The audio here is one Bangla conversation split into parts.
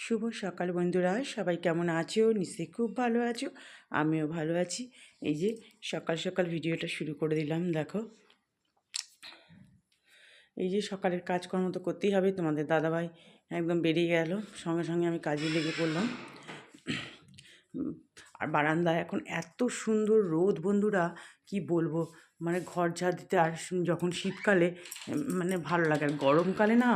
শুভ সকাল বন্ধুরা, সবাই কেমন আছো? নিশ্চয়ই খুব ভালো আছো। আমিও ভালো আছি। এই যে সকাল সকাল ভিডিওটা শুরু করে দিলাম। দেখো, এই যে সকালের কাজকর্ম তো করতেই হবে। তোমাদের দাদাভাই একদম বেরিয়ে গেল, সঙ্গে সঙ্গে আমি কাজে লেগে পড়লাম। আর বারান্দায় এখন এত সুন্দর রোদ বন্ধুরা, কি বলবো। মানে ঘর ঝাড় দিতে আর যখন শীতকালে মানে ভালো লাগে, আর গরমকালে না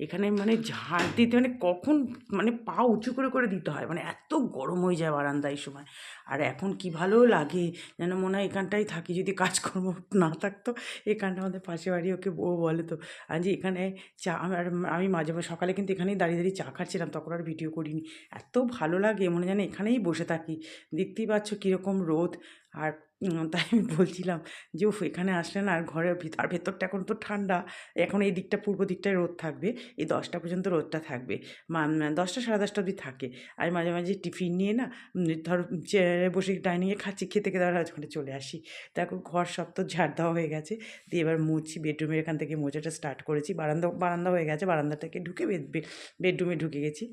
এখানে মানে ঝাড় দিতে মানে কখন মানে পা উঁচু করে করে দিতে হয়, মানে এত গরম হয়ে যায় বারান্দায় এই সময়। আর এখন কি ভালো লাগে, যেন মনে হয় এখানটাই থাকি, যদি কাজকর্ম না থাকতো। এখানটা আমাদের পাশে বাড়ি, ওকে বউ বলে তো আর যে এখানে চা আমি মাঝে মাঝে সকালে কিন্তু এখানেই দাঁড়িয়ে দাঁড়িয়ে চা খাচ্ছিলাম, তখন আর ভিডিও করিনি। এত ভালো লাগে, মনে যেন এখানেই বসে থাকি। দেখতেই পাচ্ছ কীরকম রোদ। আর তাই আমি বলছিলাম যে উফ, এখানে আসলে না, আর ঘরের আর ভেতরটা এখন তো ঠান্ডা। এখন এই দিকটা পূর্ব দিকটায় রোদ থাকবে, এই 10টা পর্যন্ত রোদটা থাকবে। 10টা সাড়ে 10টা অবধি থাকে। আমি মাঝে মাঝে টিফিন নিয়ে না ধর চেয়ারে বসে ডাইনিংয়ে খাচ্ছি, খেতে খেতে আর ওখানে চলে আসি। দেখো ঘর সব তো ঝাড় দেওয়া হয়ে গেছে, দিয়ে এবার মুছছি। বেডরুমের এখান থেকে মোছাটা স্টার্ট করেছি। বারান্দা বারান্দা হয়ে গেছে, বারান্দাটাকে ঢুকে বেডরুমে ঢুকে গেছি।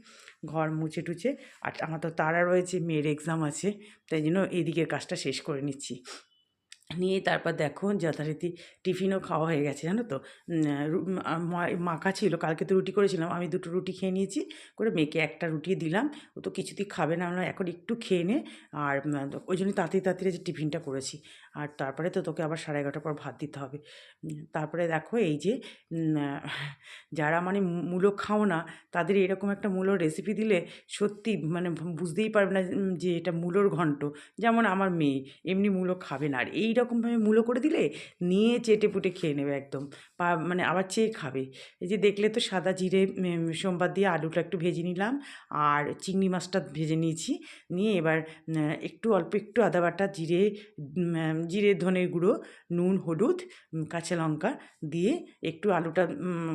ঘর মুছে টুছে, আর আমার তো তাড়া রয়েছে, মেয়ের এক্সাম আছে, তাই জন্য এদিকের কাজটা শেষ করে নিচ্ছি। নিয়ে তারপর দেখো যথারীতি টিফিনও খাওয়া হয়ে গেছে, জানো তো। মাখা ছিল, কালকে তো রুটি করেছিলাম, আমি 2টো রুটি খেয়ে নিয়েছি। করে মেয়েকে একটা রুটি দিলাম, ও তো কিছুতেই খাবে না, আমরা এখন একটু খেয়ে নে। আর ওই জন্য তাড়াতাড়ি তাড়াতাড়ি যে টিফিনটা করেছি। আর তারপরে তো তোকে আবার 11:30টার পর ভাত দিতে হবে। তারপরে দেখো এই যে যারা মানে মূলো খাও না, তাদের এরকম একটা মূলোর রেসিপি দিলে সত্যি মানে বুঝতেই পারবে না যে এটা মূলোর ঘন্ট। যেমন আমার মেয়ে এমনি মূলো খাবে না, আর এই রকমভাবে মূলো করে দিলে নিয়ে চেটেপুটে খেয়ে নেবে একদম। মানে আবার চেয়ে খাবে। এই যে দেখলে তো, সাদা জিরে সোমবার দিয়ে আলুটা একটু ভেজে নিলাম, আর চিংড়ি মাছটা ভেজে নিয়েছি। নিয়ে এবার একটু অল্প একটু আদা বাটা, জিরে ধনের গুঁড়ো, নুন, হলুদ, কাঁচা লঙ্কা দিয়ে একটু আলুটা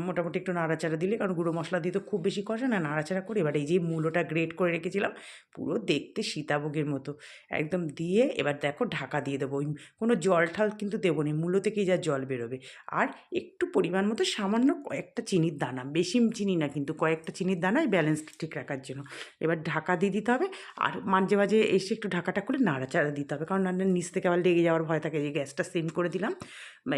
মোটামুটি একটু নাড়াচাড়া দিলে, কারণ গুঁড়ো মশলা দিয়ে তো খুব বেশি কষে না, নাড়াচাড়া করে এবার এই যে মূলোটা গ্রেট করে রেখেছিলাম, পুরো দেখতে সীতাভোগের মতো একদম দিয়ে এবার দেখো ঢাকা দিয়ে দেবো। ওই কোনো জল ঠাল কিন্তু দেবো না, মূলো থেকেই যা জল বেরোবে। আর একটু পরিমাণ মতো সামান্য কয়েকটা চিনির দানা, বেশি চিনি না কিন্তু, কয়েকটা চিনির দানাই ব্যালেন্স ঠিক রাখার জন্য। এবার ঢাকা দিয়ে দিতে হবে। আর মাঝে মাঝে এসে একটু ঢাকাটা খুলে নাড়াচাড়া দিতে হবে, কারণ নিচ থেকে আবার লেগে যাওয়ার ভয় থাকে। যে গ্যাসটা সিম করে দিলাম,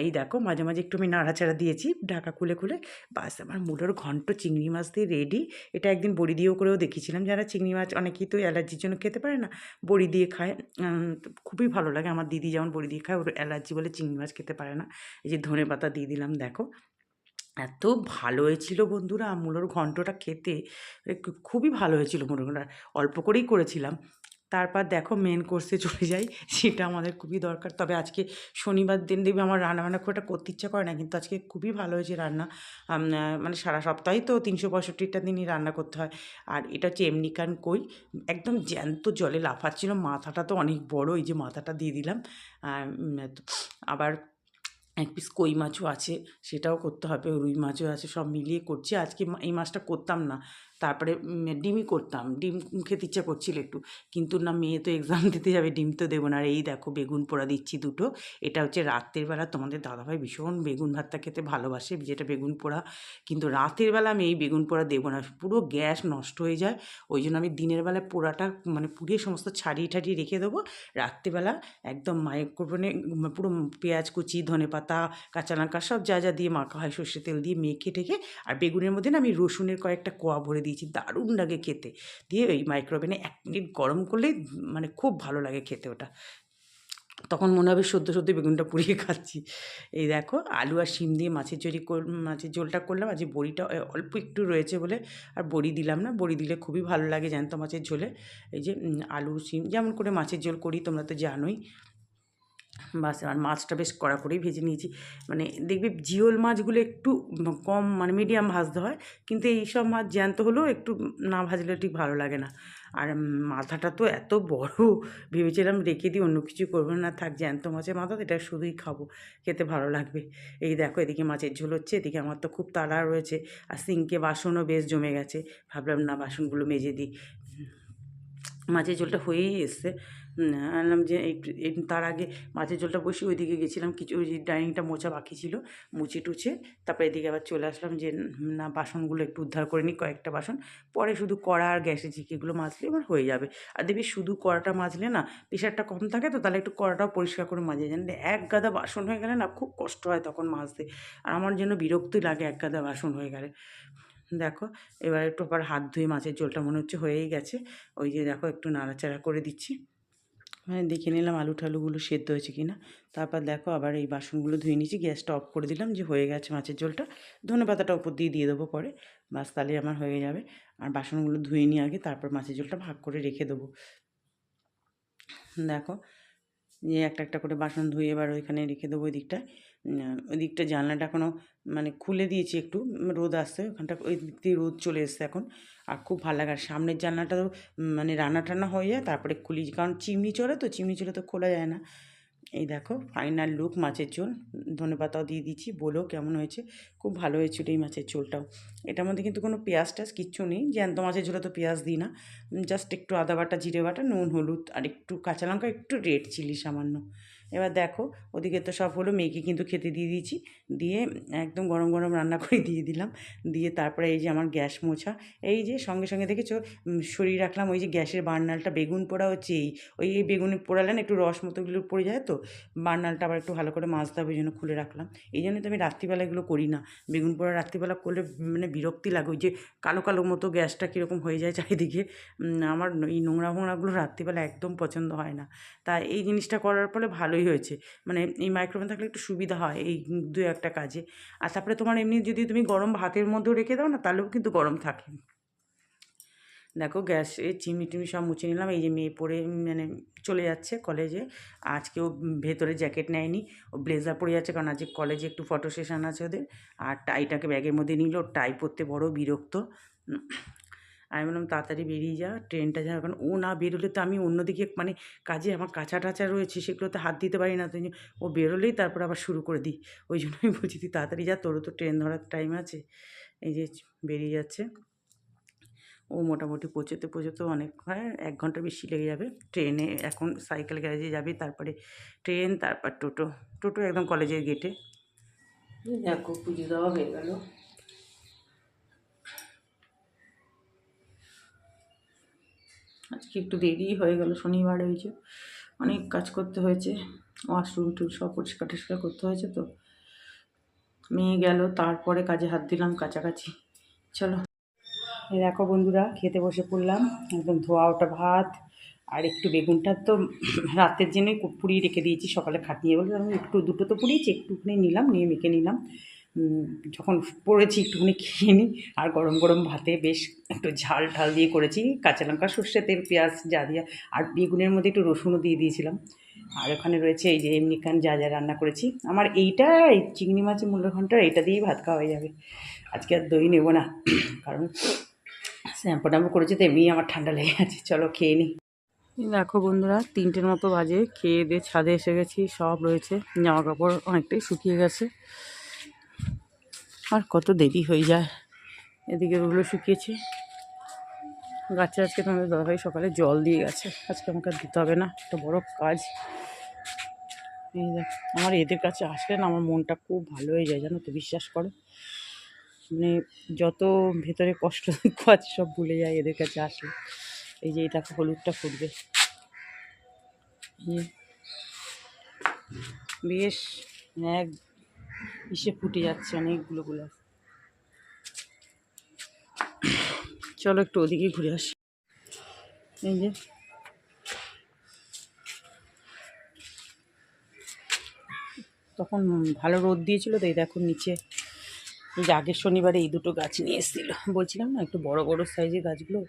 এই দেখো মাঝে মাঝে একটু আমি নাড়াচাড়া দিয়েছি ঢাকা খুলে খুলে। বাস, আমার মূলোর ঘন্ট চিংড়ি মাছ দিয়ে রেডি। এটা একদিন বড়ি দিয়েও করেও দেখিয়েছিলাম। যারা চিংড়ি মাছ অনেকেই তো অ্যালার্জির জন্য খেতে পারে না, বড়ি দিয়ে খায়। খুবই ভালো লাগে। আমার দিদি যেমন বড়ি দিয়ে খায়, ওর অ্যালার্জি বলে চিংড়ি মাছ খেতে পারে না। এই যে ধনেপাতা দিয়ে দিলাম, দেখো এত ভালো হয়েছিল বন্ধুরা মূলোর ঘন্টটা খেতে। খুবই ভালো হয়েছিল মূলোর ঘন্ট। অল্প করেই করেছিলাম। তারপর দেখো মেন কোর্সে চলে যাই, সেটা আমাদের খুবই দরকার। তবে আজকে শনিবার দিন দেখবে আমার রান্নাবান্না খুব একটা করতে ইচ্ছা করে না, কিন্তু আজকে খুবই ভালো হয়েছে রান্না। মানে সারা সপ্তাহেই তো 365টা দিনই রান্না করতে হয়। আর এটা হচ্ছে এমনিকান কই, একদম জ্যান্ত জলে লাফাচ্ছিল। মাথাটা তো অনেক বড়, এই যে মাথাটা দিয়ে দিলাম। আবার 1 পিস কই মাছও আছে, সেটাও করতে হবে। রুই মাছও আছে, সব মিলিয়ে করছি আজকে। এই মাছটা করতাম না, তারপরে ডিমই করতাম। ডিম খেতে ইচ্ছা করছিল একটু, কিন্তু না, মেয়ে তো এক্সাম দিতে যাবে, ডিম তো দেবো না। আর এই দেখো বেগুন পোড়া দিচ্ছি 2টো। এটা হচ্ছে রাতের বেলা, তোমাদের দাদাভাই ভীষণ বেগুন ভর্তা খেতে ভালোবাসে, যেটা বেগুন পোড়া। কিন্তু রাতের বেলা আমি এই বেগুন পোড়া দেবো না, পুরো গ্যাস নষ্ট হয়ে যায়। ওই জন্য আমি দিনের বেলায় পোড়াটা মানে পুড়িয়ে সমস্ত ছাড়িয়ে ঠাড়িয়ে রেখে দেবো। রাত্রিবেলা একদম মাইক্রোওভেনে পুরো পেঁয়াজ কুচি, ধনেপাতা, কাঁচা লঙ্কা সব যা যা দিয়ে মাখা হয়, সর্ষে তেল দিয়ে মেখে টেকে। আর বেগুনের মধ্যে না আমি রসুনের কয়েকটা কোয়া ভরে দিয়েছি, দারুণ লাগে খেতে। দিয়ে ওই মাইক্রোওভেনে 1 মিনিট গরম করলেই মানে খুব ভালো লাগে খেতে ওটা। তখন মনে হবে সদ্য সদ্য বেগুনটা পুড়িয়ে খাচ্ছি। এই দেখো আলু আর শিম দিয়ে মাছের ঝোলটা করলাম। আজ বড়িটা অল্প একটু রয়েছে বলে আর বড়ি দিলাম না, বড়ি দিলে খুবই ভালো লাগে জ্যান্ত মাছের ঝোলে। এই যে আলু শিম যেমন করে মাছের ঝোল করি, তোমরা তো জানোই। বাস, আর মাছটা বেশ কড়া করেই ভেজে নিয়েছি। মানে দেখবি জিওল মাছগুলো একটু কম মানে মিডিয়াম ভাজতে হয়, কিন্তু এইসব মাছ জ্যান্ত হলেও একটু না ভাজলে ঠিক ভালো লাগে না। আর মাথাটা তো এত বড়, ভেবেছিলাম রেখে দিই, অন্য কিছু করবো না, থাক জ্যান্ত মাছের মাথা, এটা শুধুই খাবো, খেতে ভালো লাগবে। এই দেখো এদিকে মাছের ঝোল হচ্ছে, এদিকে আমার তো খুব তাড়া রয়েছে। আর সিঙ্কে বাসনও বেশ জমে গেছে, ভাবলাম না বাসনগুলো মেজে দিই। মাছের ঝোলটা হয়েই এসছে, আনলাম যে তার আগে মাছের ঝোলটা বসি ওইদিকে গেছিলাম, কিছু ওই যে ডাইনিংটা মোছা বাকি ছিল, মুছে টুছে তারপরে এদিকে আবার চলে আসলাম যে না বাসনগুলো একটু উদ্ধার করে নিই, কয়েকটা বাসন, পরে শুধু কড়া আর গ্যাসের ঝিকেগুলো মাজলে এবার হয়ে যাবে। আর দেখবি শুধু কড়াটা মাজলে না প্রেশারটা কম থাকে, তো তাহলে একটু কড়াটাও পরিষ্কার করে মাজে, জানলে এক গাদা বাসন হয়ে গেলে না খুব কষ্ট হয় তখন মাজতে, আর আমার জন্য বিরক্তই লাগে এক গাদা বাসন হয়ে গেলে। দেখো এবার একটু আবার হাত ধুয়ে মাছের ঝোলটা মনে হচ্ছে হয়েই গেছে, ওই যে দেখো একটু নাড়াচাড়া করে দিচ্ছি, মানে দেখে নিলাম আলু ঠালুগুলো সেদ্ধ হয়েছে কি না। তারপর দেখো আবার এই বাসনগুলো ধুয়ে নিয়েছি, গ্যাসটা অফ করে দিলাম যে হয়ে গেছে মাছের ঝোলটা, ধনেপাতাটা উপর দিয়ে দেবো পরে, বাস তাহলে আমার হয়ে যাবে। আর বাসনগুলো ধুয়ে নিয়ে আগে তারপর মাছের ঝোলটা ভাগ করে রেখে দেবো। দেখো যে একটা একটা করে বাসন ধুয়ে এবার ওইখানে রেখে দেবো ওই দিকটায়। ওই দিকটা জানলাটা এখনও মানে খুলে দিয়েছি, একটু রোদ আসছে ওখানটা, ওই দিক দিয়ে রোদ চলে এসছে এখন, আর খুব ভালো লাগে। আর সামনের জানলাটা তো মানে রান্না টান্না হয়ে যায় তারপরে খুলি, কারণ চিমনি চলে তো, চিমনি চলে তো খোলা যায় না। এই দেখো ফাইনাল লুক মাছের ঝোল, ধনেপাতাও দিয়ে দিচ্ছি, বলো কেমন হয়েছে। খুব ভালো হয়েছিল এই মাছের ঝোলটাও। এটার মধ্যে কিন্তু কোনো পেঁয়াজ টাজ কিচ্ছু নেই, জ্যান্ত মাছের ঝোলে তো পেঁয়াজ দিই না, জাস্ট একটু আদা বাটা, জিরে বাটা, নুন, হলুদ আর একটু কাঁচা লঙ্কা, একটু রেড চিলি সামান্য। এবার দেখো ওদিকে তো সব হলো, মেয়েকে কিন্তু খেতে দিয়ে দিয়েছি, দিয়ে একদম গরম গরম রান্না করে দিয়ে দিলাম, দিয়ে তারপরে এই যে আমার গ্যাস মোছা, এই যে সঙ্গে সঙ্গে দেখেছো সরিয়ে রাখলাম ওই যে গ্যাসের বার্নালটা, বেগুন পোড়া হচ্ছে এই বেগুনে পোড়ালে না একটু রস মতোগুলো পড়ে যায়, তো বার্নালটা আবার একটু ভালো করে মাজতে হবে, ওই জন্য খুলে রাখলাম। এই জন্য তো আমি রাত্রিবেলা এগুলো করি না, বেগুন পোড়া রাত্রিবেলা করলে মানে বিরক্তি লাগে, ওই যে কালো কালো মতো গ্যাসটা কীরকম হয়ে যায় চারিদিকে, আমার এই নোংরা ফোংরাগুলো রাত্রিবেলা একদম পছন্দ হয় না। তা এই জিনিসটা করার ফলে ভালোই হয়েছে, মানে এই মাইক্রোওভেন থাকলে একটু সুবিধা হয় এই দু একটা কাজে। আর তারপরে তোমার এমনি যদি তুমি গরম ভাতের মধ্যেও রেখে দাও না তাহলেও কিন্তু গরম থাকে। দেখো গ্যাসে চিমনি টিমনি সব মুছে নিলাম, এই যে মেয়ে পরে মানে চলে যাচ্ছে কলেজে, আজকেও ভেতরে জ্যাকেট নেয়নি, ও ব্লেজার পরে যাচ্ছে, কারণ আজকে কলেজে একটু ফটো সেশন আছে ওদের। আর টাইটাকে ব্যাগের মধ্যে নিল, টাই পরতে বড় বিরক্ত। আমি বললাম তাড়াতাড়ি বেরিয়ে যা, ট্রেনটা যা, কারণ ও না বেরোলে তো আমি অন্যদিকে মানে কাজে আমার কাঁচা টাচা রয়েছে সেগুলোতে হাত দিতে পারি না, তো ও বেরোলেই তারপর আবার শুরু করে দিই, ওই জন্য আমি বলছি তুই তাড়াতাড়ি যা, তোরও তো ট্রেন ধরার টাইম আছে। এই যে বেরিয়ে যাচ্ছে, ও মোটামুটি পৌঁছতে পৌঁছতেও অনেক হয়, 1 ঘন্টার বেশি লেগে যাবে। ট্রেনে এখন সাইকেল গ্যারেজে যাবে, তারপরে ট্রেন, তারপর টোটো, টোটো একদম কলেজের গেটে। দেখো পুজো দেওয়া হয়ে গেল। আজকে একটু দেরি হয়ে গেল, শনিবার হয়েছে, অনেক কাজ করতে হয়েছে, ওয়াশরুম টুল সব পরিষ্কার টরিষ্কার করতে হয়েছে, তো মেয়ে গেল তারপরে কাজে হাত দিলাম, কাছাকাছি। চলো এই দেখো বন্ধুরা খেতে বসে পড়লাম, একদম ধোয়া ওটা ভাত, আর একটু বেগুনটা তো রাতের জন্যই পুড়িয়ে রেখে দিয়েছি, সকালে খাটিয়ে বলে আমি একটু দুটো তো পুড়িয়েছি, একটুখানি নিলাম, নিয়ে মেখে নিলাম, যখন পড়েছি একটুখানি খেয়ে নিই। আর গরম গরম ভাতে বেশ একটু ঝাল ঢাল দিয়ে করেছি, কাঁচা লঙ্কা, সর্ষে তেল, পেঁয়াজ যা দিয়ে, আর বেগুনের মধ্যে একটু রসুনও দিয়ে দিয়েছিলাম। আর ওখানে রয়েছে এই যে এমনিখান যা যা রান্না করেছি, আমার এইটা এই চিংড়ি মাছের মূল্যঘণ্টা এইটা দিয়েই ভাত খাওয়া হয়ে যাবে, আজকে আর দই নেবো না, কারণ শ্যাম্পু ট্যাম্পু করেছি তো এমনিই আমার ঠান্ডা লেগে আছে। চলো খেয়ে নিই। দেখো বন্ধুরা 3টের মতো বাজে, খেয়ে দিয়ে ছাদে এসে গেছি, সব রয়েছে, জামা কাপড় অনেকটাই শুকিয়ে গেছে, আর কত দেরি হয়ে যায়। এদিকে ওগুলো শুকিয়েছে, গাছে আজকে তোমাদের দাদাভাই সকালে জল দিয়ে গেছে, আজকে আমাকে আর দিতে হবে না, একটা বড় কাজ। এই দেখ আমার এদের কাছে আসলে না আমার মনটা খুব ভালো হয়ে যায়, জানো তো, বিশ্বাস করো, মানে যত ভেতরে কষ্ট দুঃখ আছে সব ভুলে যায় এদের কাছে আসলে। এই যে এটা হলুদটা ফুটবে, বেশ এক ইসে ফুটে যাচ্ছে অনেকগুলো গোলাপ। চলো একটু ওদিকে ঘুরে আসি। এই যে তখন ভালো রোদ দিয়েছিল, তো এই দেখো নিচে এই যে আগের শনিবারে এই দুটো গাছ নিয়ে এসেছিলো, বলছিলাম না একটু বড় বড় সাইজের গাছগুলো,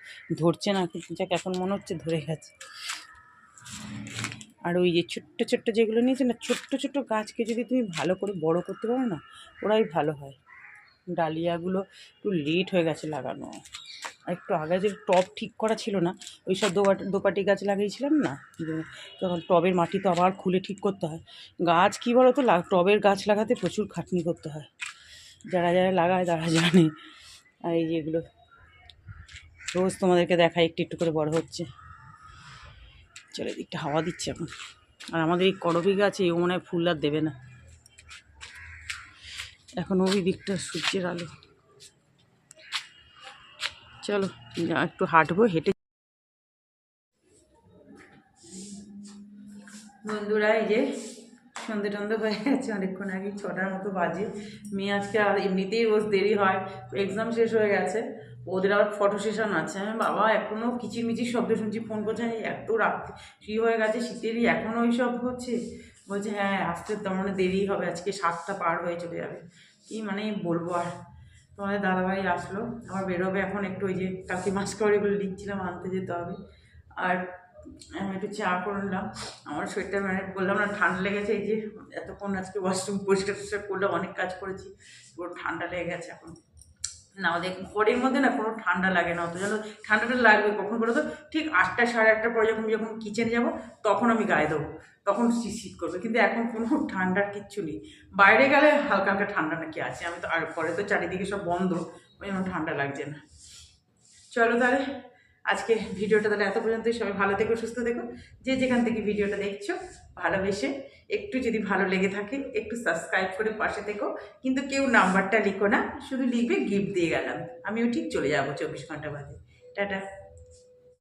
ধরছে না কিন্তু যাক এখন মনে হচ্ছে ধরে গেছে। আর ওই যে ছোট্ট ছোট্ট যেগুলো নিয়েছে না, ছোট্ট ছোট্ট গাছকে যদি তুমি ভালো করে বড় করতে পারো না, ওরাই ভালো হয়। ডালিয়াগুলো একটু লেট হয়ে গেছে লাগানো, আর একটু আগে যে টব ঠিক করা ছিল না, ওই সব দোপাটি গাছ লাগিয়েছিলাম না, তখন টবের মাটি তো আবার খুলে ঠিক করতে হয়। গাছ কী বলো তো, টবের গাছ লাগাতে প্রচুর খাটনি করতে হয়, যারা যারা লাগায় তারা জানে। আর এই যেগুলো রোজ তোমাদেরকে দেখায় একটু একটু করে বড় হচ্ছে। চলে দিকটা হাওয়া দিচ্ছে এখন। আর আমাদের এই করবি গাছে ও মনে হয় ফুল আর দেবে না এখন, ওই দিকটা সূর্যের আলো। চলো একটু হাঁটবো, হেঁটে। বন্ধুরা এই যে সন্ধে টন্ধে হয়ে গেছে অনেকক্ষণ আগে, 6টার মতো বাজে। মেয়ে আজকে আর এমনিতেই রোজ দেরি হয়, এক্সাম শেষ হয়ে গেছে, ওদের আবার ফটো সেশন আছে। আমি বাবা এখনও কিচিরমিচির শব্দ শুনছি, ফোন করছে এত রাত্রি হয়ে গেছে শীতেরই এখনও ওই সব হচ্ছে। বলছে হ্যাঁ আসতে তার মানে দেরি হবে, আজকে 7টা পার হয়ে চলে যাবে। কি মানে বলবো আর। তোমাদের দাদাভাই আসলো, আমার বেরোবে এখন একটু, ওই যে কালকে মাসকড়িগুলো লিখছিলাম আনতে যেতে হবে। আর আমি একটু চা করলাম, আমার শরীরটা মানে বললাম না ঠান্ডা লেগেছে, এই যে এতক্ষণ আজকে ওয়াশরুম পরিষ্কার টরিষ্কার করলাম, অনেক কাজ করেছি, পুরো ঠান্ডা লেগে গেছে এখন। না আমাদের ঘরের মধ্যে না কোনো ঠান্ডা লাগে না অত, যেন ঠান্ডাটা লাগবে কখন বলো তো, ঠিক 8টা সাড়ে 8টার পরে যখন যখন কিচেনে যাবো তখন আমি গায়ে দেবো, তখন শীত করবে, কিন্তু এখন কোনো ঠান্ডার কিচ্ছু নেই। বাইরে গেলে হালকা হালকা ঠান্ডা নাকি আছে, আমি তো আর ঘরে তো চারিদিকে সব বন্ধ, ওই জন্য ঠান্ডা লাগছে না। চলো তাহলে আজকে ভিডিওটা তাহলে এত পর্যন্তই, সবাই ভালো থেকো সুস্থ থেকো, যে যেখান থেকে ভিডিওটা দেখছো ভালোবেসে একটু যদি ভালো লেগে থাকে একটু সাবস্ক্রাইব করে পাশে থেকো, কিন্তু কেউ নাম্বারটা লিখো না, শুধু লিখবে গিফট দিয়ে গেলাম, আমিও ঠিক চলে যাবো 24 ঘন্টা বাদে। টাটা।